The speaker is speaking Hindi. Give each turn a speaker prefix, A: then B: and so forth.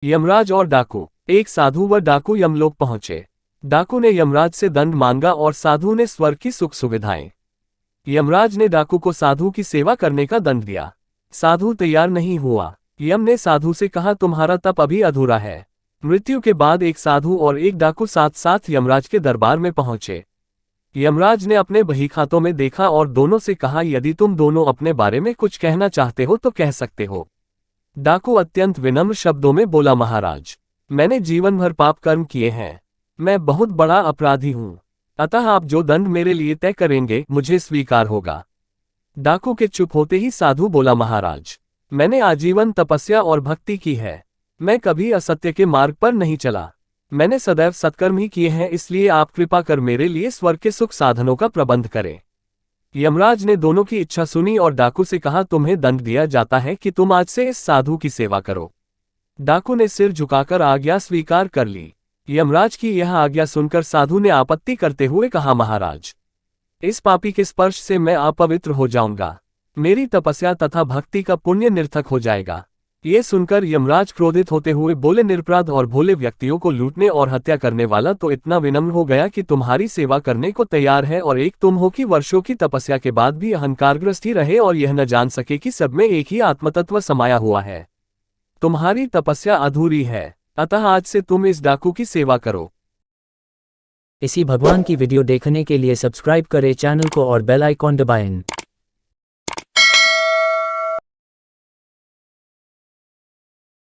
A: यमराज और डाकू। एक साधु व डाकू यमलोक पहुंचे। डाकू ने यमराज से दंड मांगा और साधु ने स्वर्ग की सुख सुविधाएं। यमराज ने डाकू को साधु की सेवा करने का दंड दिया। साधु तैयार नहीं हुआ। यम ने साधु से कहा, तुम्हारा तप अभी अधूरा है। मृत्यु के बाद एक साधु और एक डाकू साथ साथ यमराज के दरबार में पहुंचे। यमराज ने अपने बहीखातों में देखा और दोनों से कहा, यदि तुम दोनों अपने बारे में कुछ कहना चाहते हो तो कह सकते हो। डाकू अत्यंत विनम्र शब्दों में बोला, महाराज, मैंने जीवन भर पाप कर्म किए हैं। मैं बहुत बड़ा अपराधी हूं। अतः आप जो दंड मेरे लिए तय करेंगे मुझे स्वीकार होगा। डाकू के चुप होते ही साधु बोला, महाराज, मैंने आजीवन तपस्या और भक्ति की है। मैं कभी असत्य के मार्ग पर नहीं चला। मैंने सदैव सत्कर्म ही किए हैं, इसलिए आप कृपा कर मेरे लिए स्वर्ग के सुख साधनों का प्रबंध करें। यमराज ने दोनों की इच्छा सुनी और डाकू से कहा, तुम्हें दंड दिया जाता है कि तुम आज से इस साधु की सेवा करो। डाकू ने सिर झुकाकर आज्ञा स्वीकार कर ली। यमराज की यह आज्ञा सुनकर साधु ने आपत्ति करते हुए कहा, महाराज, इस पापी के स्पर्श से मैं अपवित्र हो जाऊंगा। मेरी तपस्या तथा भक्ति का पुण्य निर्थक हो जाएगा। ये सुनकर यमराज क्रोधित होते हुए बोले, निरपराध और भोले व्यक्तियों को लूटने और हत्या करने वाला तो इतना विनम्र हो गया कि तुम्हारी सेवा करने को तैयार है, और एक तुम हो कि वर्षों की तपस्या के बाद भी अहंकारग्रस्त ही रहे और यह न जान सके कि सब में एक ही आत्मतत्व समाया हुआ है। तुम्हारी तपस्या अधूरी है, अतः आज से तुम इस डाकू की सेवा करो।
B: इसी भगवान की वीडियो देखने के लिए सब्सक्राइब करें चैनल को और बेल आइकॉन दबाएं।